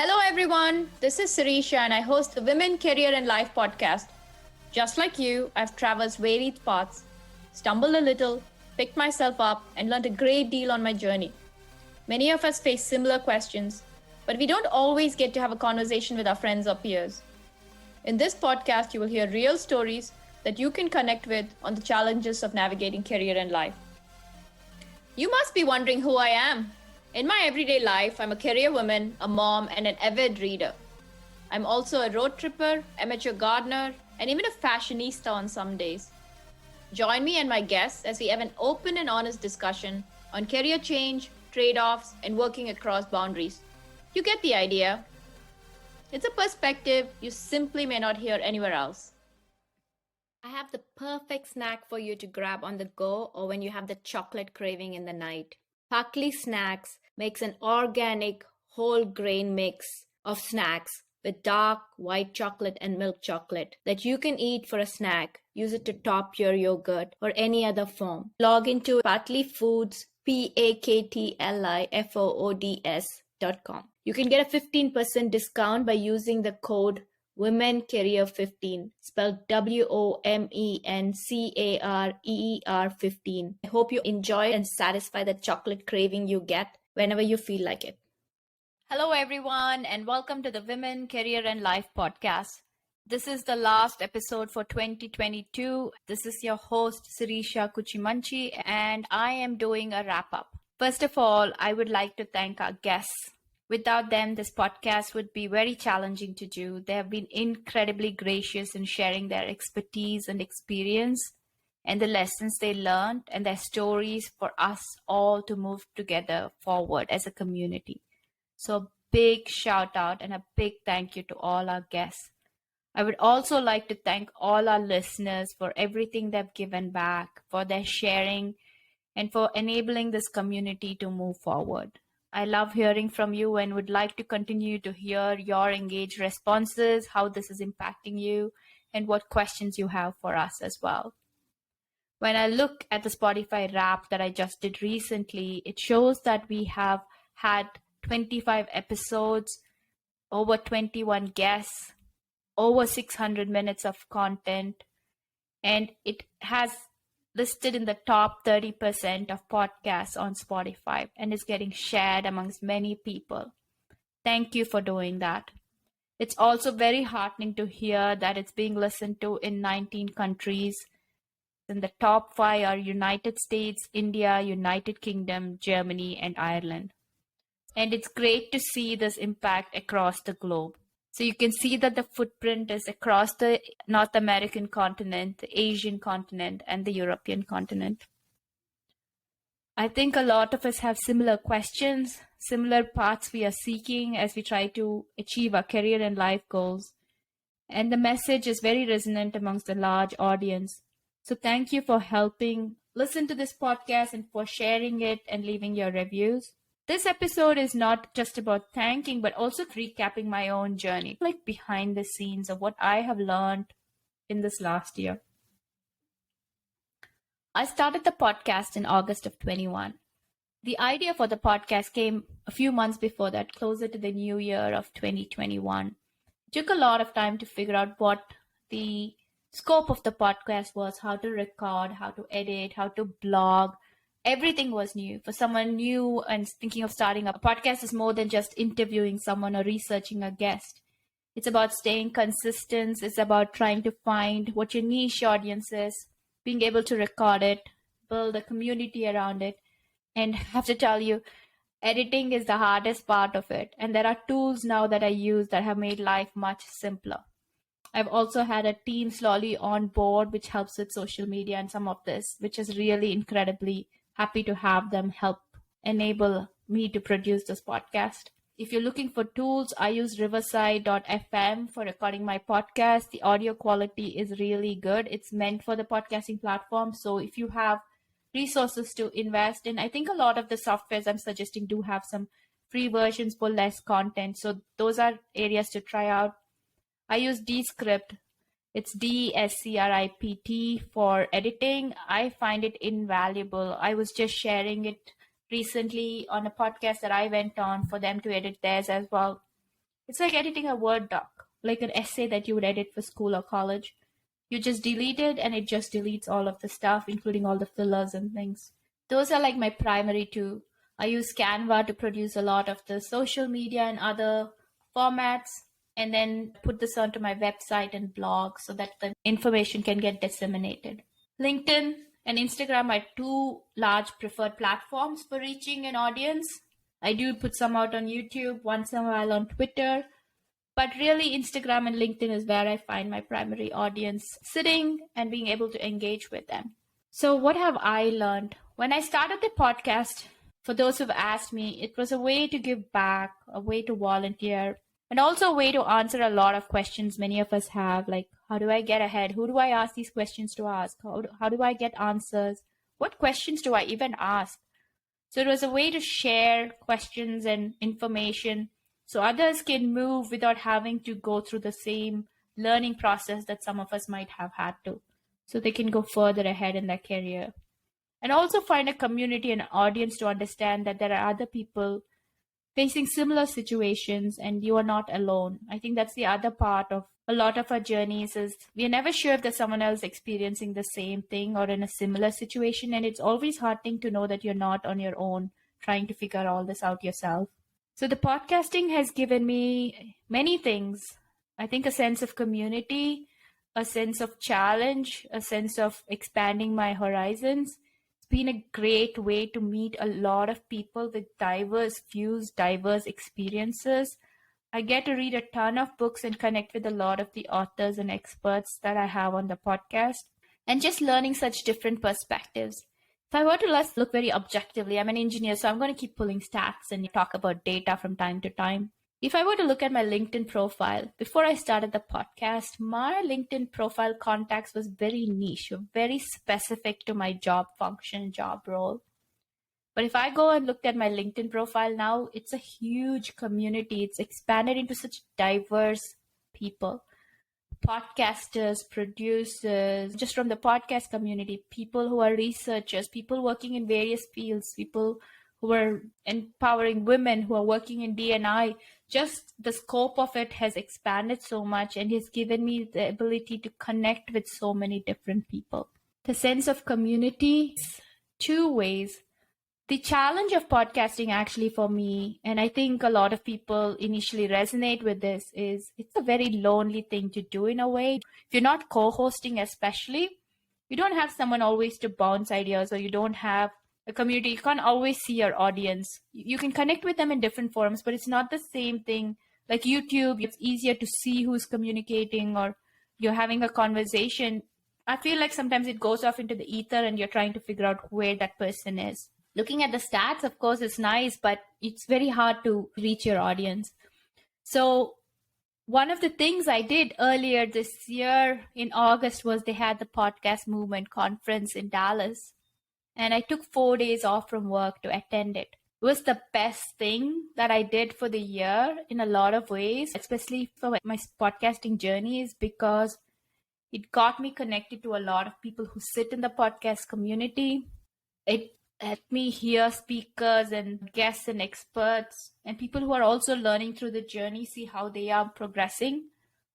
Hello, everyone. This is Sirisha, and I host the Women, Career, and Life podcast. Just like you, I've traversed varied paths, stumbled a little, picked myself up, and learned a great deal on my journey. Many of us face similar questions, but we don't always get to have a conversation with our friends or peers. In this podcast, you will hear real stories that you can connect with on the challenges of navigating career and life. You must be wondering who I am. In my everyday life, I'm a career woman, a mom, and an avid reader. I'm also a road tripper, amateur gardener, and even a fashionista on some days. Join me and my guests as we have an open and honest discussion on career change, trade-offs, and working across boundaries. You get the idea. It's a perspective you simply may not hear anywhere else. I have the perfect snack for you to grab on the go or when you have the chocolate craving in the night. Huckley Snacks makes an organic whole grain mix of snacks with dark white chocolate and milk chocolate that you can eat for a snack. Use it to top your yogurt or any other form. Log into Patli Foods, PAKTLIFOODS.com. You can get a 15% discount by using the code WomenCareer15, spelled WOMENCAREER 15. I hope you enjoy and satisfy the chocolate craving you get whenever you feel like it. Hello, everyone, and welcome to the Women, Career, and Life podcast. This is the last episode for 2022. This is your host, Sirisha Kuchimanchi, and I am doing a wrap up. First of all, I would like to thank our guests. Without them, this podcast would be very challenging to do. They have been incredibly gracious in sharing their expertise and experience and the lessons they learned and their stories for us all to move together forward as a community. So a big shout out and a big thank you to all our guests. I would also like to thank all our listeners for everything they've given back, for their sharing, and for enabling this community to move forward. I love hearing from you and would like to continue to hear your engaged responses, how this is impacting you, and what questions you have for us as well. When I look at the Spotify Wrap that I just did recently, it shows that we have had 25 episodes, over 21 guests, over 600 minutes of content, and it has listed in the top 30% of podcasts on Spotify and is getting shared amongst many people. Thank you for doing that. It's also very heartening to hear that it's being listened to in 19 countries. And the top 5 are United States, India, United Kingdom, Germany, and Ireland. And it's great to see this impact across the globe. So you can see that the footprint is across the North American continent, the Asian continent, and the European continent. I think a lot of us have similar questions, similar paths we are seeking as we try to achieve our career and life goals. And the message is very resonant amongst a large audience. So thank you for helping listen to this podcast and for sharing it and leaving your reviews. This episode is not just about thanking, but also recapping my own journey, like behind the scenes of what I have learned in this last year. I started the podcast in August of 21. The idea for the podcast came a few months before that, closer to the new year of 2021. It took a lot of time to figure out what the scope of the podcast was, how to record, how to edit, how to blog. Everything was new. For someone new and thinking of starting a podcast is more than just interviewing someone or researching a guest. It's about staying consistent. It's about trying to find what your niche audience is, being able to record it, build a community around it. And I have to tell you, editing is the hardest part of it. And there are tools now that I use that have made life much simpler. I've also had a team slowly on board, which helps with social media and some of this, which is really incredibly happy to have them help enable me to produce this podcast. If you're looking for tools, I use Riverside.fm for recording my podcast. The audio quality is really good. It's meant for the podcasting platform. So if you have resources to invest in, I think a lot of the softwares I'm suggesting do have some free versions for less content. So those are areas to try out. I use Descript. It's Descript for editing. I find it invaluable. I was just sharing it recently on a podcast that I went on for them to edit theirs as well. It's like editing a Word doc, like an essay that you would edit for school or college. You just delete it and it just deletes all of the stuff, including all the fillers and things. Those are like my primary two. I use Canva to produce a lot of the social media and other formats, and then put this onto my website and blog so that the information can get disseminated. LinkedIn and Instagram are two large preferred platforms for reaching an audience. I do put some out on YouTube, once in a while on Twitter, but really Instagram and LinkedIn is where I find my primary audience sitting and being able to engage with them. So what have I learned? When I started the podcast, for those who've asked me, it was a way to give back, a way to volunteer, and also a way to answer a lot of questions many of us have, like, how do I get ahead? Who do I ask these questions to ask? How do I get answers? What questions do I even ask? So it was a way to share questions and information so others can move without having to go through the same learning process that some of us might have had to, so they can go further ahead in their career. And also find a community and audience to understand that there are other people facing similar situations and you are not alone. I think that's the other part of a lot of our journeys is we're never sure if there's someone else experiencing the same thing or in a similar situation. And it's always heartening to know that you're not on your own trying to figure all this out yourself. So the podcasting has given me many things. I think a sense of community, a sense of challenge, a sense of expanding my horizons. Been a great way to meet a lot of people with diverse views, diverse experiences. I get to read a ton of books and connect with a lot of the authors and experts that I have on the podcast, and just learning such different perspectives. If I were to look very objectively, I'm an engineer, so I'm going to keep pulling stats and talk about data from time to time. If I were to look at my LinkedIn profile, before I started the podcast, my LinkedIn profile contacts was very niche, very specific to my job function, job role. But if I go and look at my LinkedIn profile now, it's a huge community. It's expanded into such diverse people. Podcasters, producers, just from the podcast community, people who are researchers, people working in various fields, people who are empowering women who are working in D&I. Just the scope of it has expanded so much and has given me the ability to connect with so many different people. The sense of community, two ways. The challenge of podcasting actually for me, and I think a lot of people initially resonate with this, is it's a very lonely thing to do in a way. If you're not co-hosting especially, you don't have someone always to bounce ideas, or you don't have a community. You can't always see your audience. You can connect with them in different forums, but it's not the same thing. Like YouTube, it's easier to see who's communicating or you're having a conversation. I feel like sometimes it goes off into the ether and you're trying to figure out where that person is. Looking at the stats, of course, is nice, but it's very hard to reach your audience. So one of the things I did earlier this year in August was they had the Podcast Movement Conference in Dallas. And I took 4 days off from work to attend it. It was the best thing that I did for the year in a lot of ways, especially for my podcasting journeys, because it got me connected to a lot of people who sit in the podcast community. It let me hear speakers and guests and experts and people who are also learning through the journey, see how they are progressing.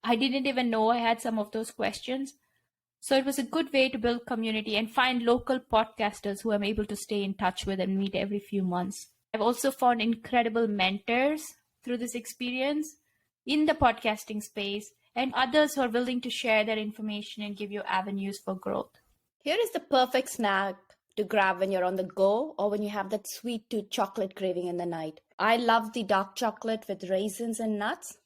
I didn't even know I had some of those questions. So it was a good way to build community and find local podcasters who I'm able to stay in touch with and meet every few months. I've also found incredible mentors through this experience in the podcasting space and others who are willing to share their information and give you avenues for growth. Here is the perfect snack to grab when you're on the go or when you have that sweet tooth chocolate craving in the night. I love the dark chocolate with raisins and nuts.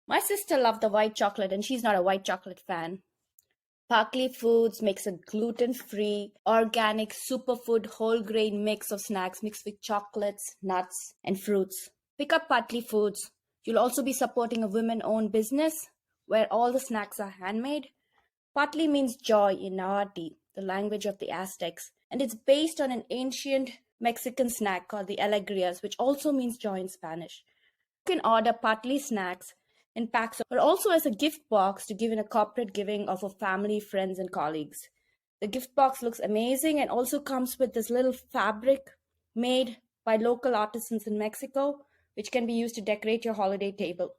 My sister loved the white chocolate and she's not a white chocolate fan. Parkley Foods makes a gluten-free, organic, superfood, whole grain mix of snacks mixed with chocolates, nuts, and fruits. Pick up Parkley Foods. You'll also be supporting a women-owned business where all the snacks are handmade. Patli means joy in Nahuatl, the language of the Aztecs, and it's based on an ancient Mexican snack called the alegrias, which also means joy in Spanish. You can order Patli snacks in packs, or also as a gift box to give in a corporate giving of a family, friends, and colleagues. The gift box looks amazing and also comes with this little fabric made by local artisans in Mexico, which can be used to decorate your holiday table.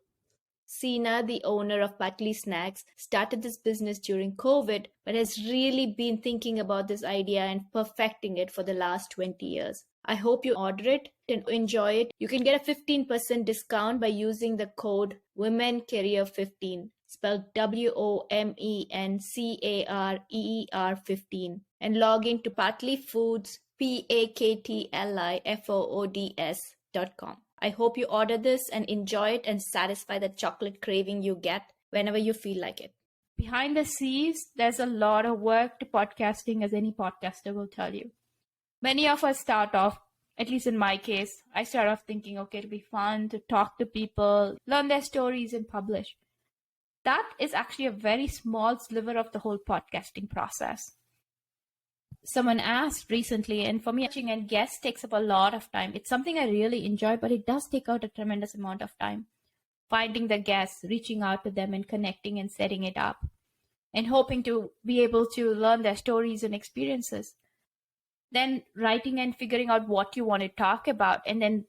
Sina, the owner of Patli Snacks, started this business during COVID, but has really been thinking about this idea and perfecting it for the last 20 years. I hope you order it and enjoy it. You can get a 15% discount by using the code WomenCareer15, spelled WOMENCAREER 15, and log in to Patli Foods, PAKTLIFOODS.com. I hope you order this and enjoy it and satisfy the chocolate craving you get whenever you feel like it. Behind the scenes, there's a lot of work to podcasting, as any podcaster will tell you. Many of us start off, at least in my case, I start off thinking, okay, it'll be fun to talk to people, learn their stories, and publish. That is actually a very small sliver of the whole podcasting process. Someone asked recently, and for me, watching and guests takes up a lot of time. It's something I really enjoy, but it does take out a tremendous amount of time. Finding the guests, reaching out to them and connecting and setting it up, and hoping to be able to learn their stories and experiences. Then writing and figuring out what you want to talk about, and then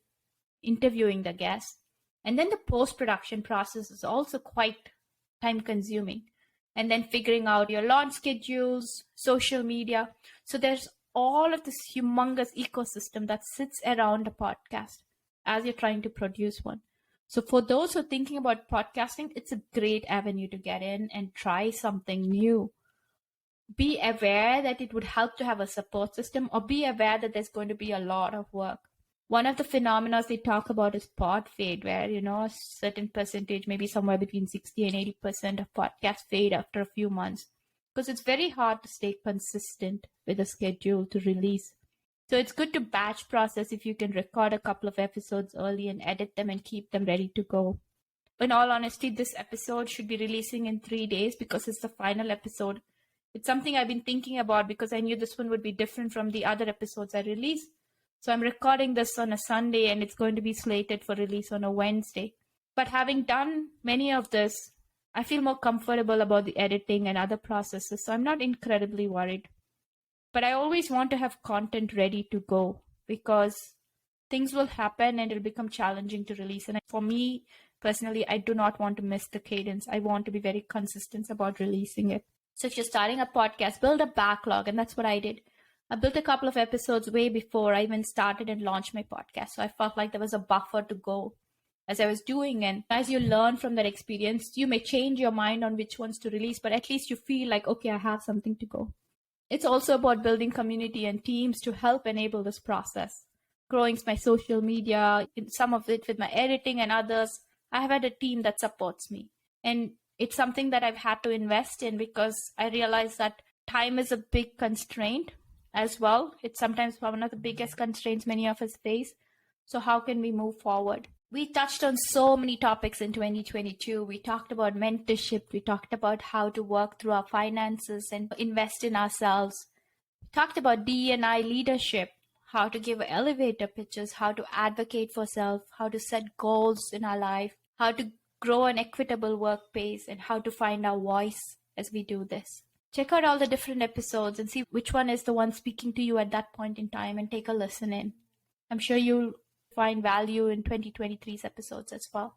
interviewing the guests. And then the post-production process is also quite time-consuming. And then figuring out your launch schedules, social media. So there's all of this humongous ecosystem that sits around a podcast as you're trying to produce one. So for those who are thinking about podcasting, it's a great avenue to get in and try something new. Be aware that it would help to have a support system, or be aware that there's going to be a lot of work. One of the phenomena they talk about is pod fade, where, a certain percentage, maybe somewhere between 60 and 80% of podcasts fade after a few months, because it's very hard to stay consistent with a schedule to release. So it's good to batch process if you can record a couple of episodes early and edit them and keep them ready to go. In all honesty, this episode should be releasing in 3 days because it's the final episode. It's something I've been thinking about because I knew this one would be different from the other episodes I released. So I'm recording this on a Sunday and it's going to be slated for release on a Wednesday. But having done many of this, I feel more comfortable about the editing and other processes, so I'm not incredibly worried. But I always want to have content ready to go because things will happen and it'll become challenging to release. And for me, personally, I do not want to miss the cadence. I want to be very consistent about releasing it. So if you're starting a podcast, build a backlog, and that's what I did. I built a couple of episodes way before I even started and launched my podcast. So I felt like there was a buffer to go as I was doing. And as you learn from that experience, you may change your mind on which ones to release, but at least you feel like, okay, I have something to go. It's also about building community and teams to help enable this process. Growing my social media, some of it with my editing and others. I have had a team that supports me. And it's something that I've had to invest in because I realize that time is a big constraint as well. It's sometimes one of the biggest constraints many of us face. So how can we move forward? We touched on so many topics in 2022. We talked about mentorship. We talked about how to work through our finances and invest in ourselves. We talked about D&I leadership, how to give elevator pitches, how to advocate for self, how to set goals in our life, how to grow an equitable workplace, and how to find our voice as we do this. Check out all the different episodes and see which one is the one speaking to you at that point in time and take a listen in. I'm sure you'll find value in 2023's episodes as well.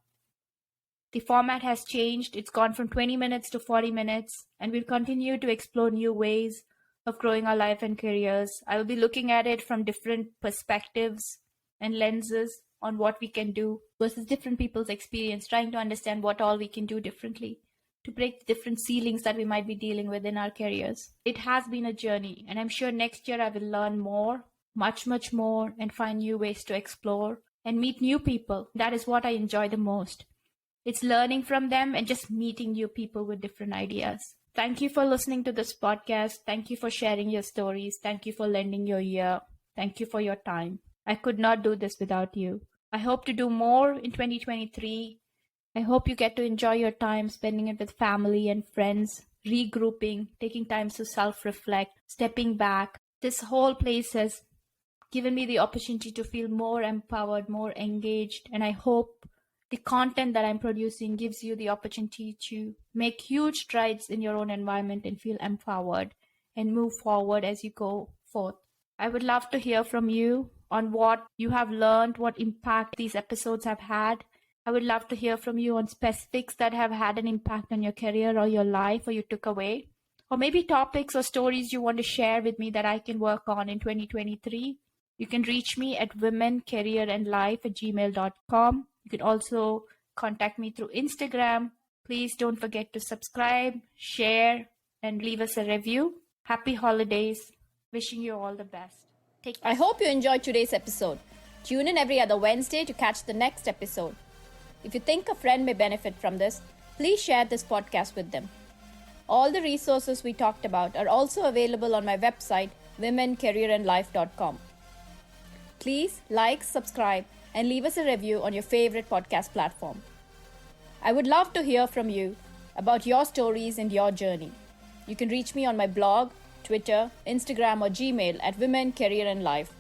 The format has changed. It's gone from 20 minutes to 40 minutes, and we'll continue to explore new ways of growing our life and careers. I will be looking at it from different perspectives and lenses on what we can do versus different people's experience, trying to understand what all we can do differently to break the different ceilings that we might be dealing with in our careers. It has been a journey, and I'm sure next year I will learn more, much more, and find new ways to explore and meet new people. That is what I enjoy the most. It's learning from them and just meeting new people with different ideas. Thank you for listening to this podcast. Thank you for sharing your stories. Thank you for lending your ear. Thank you for your time. I could not do this without you. I hope to do more in 2023. I hope you get to enjoy your time spending it with family and friends, regrouping, taking time to self-reflect, stepping back. This whole place has given me the opportunity to feel more empowered, more engaged, and I hope the content that I'm producing gives you the opportunity to make huge strides in your own environment and feel empowered and move forward as you go forth. I would love to hear from you on what you have learned, what impact these episodes have had, I would love to hear from you on specifics that have had an impact on your career or your life or you took away. Or maybe topics or stories you want to share with me that I can work on in 2023. You can reach me at womencareerandlife@gmail.com. You can also contact me through Instagram. Please don't forget to subscribe, share, and leave us a review. Happy holidays. Wishing you all the best. Take care. I hope you enjoyed today's episode. Tune in every other Wednesday to catch the next episode. If you think a friend may benefit from this, please share this podcast with them. All the resources we talked about are also available on my website, womencareerandlife.com. Please like, subscribe, and leave us a review on your favorite podcast platform. I would love to hear from you about your stories and your journey. You can reach me on my blog, Twitter, Instagram, or Gmail at Women, Career and Life.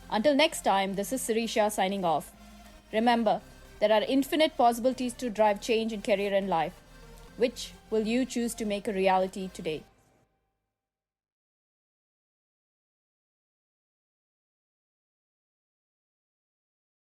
Until next time, this is Sirisha signing off. Remember, there are infinite possibilities to drive change in career and life. Which will you choose to make a reality today?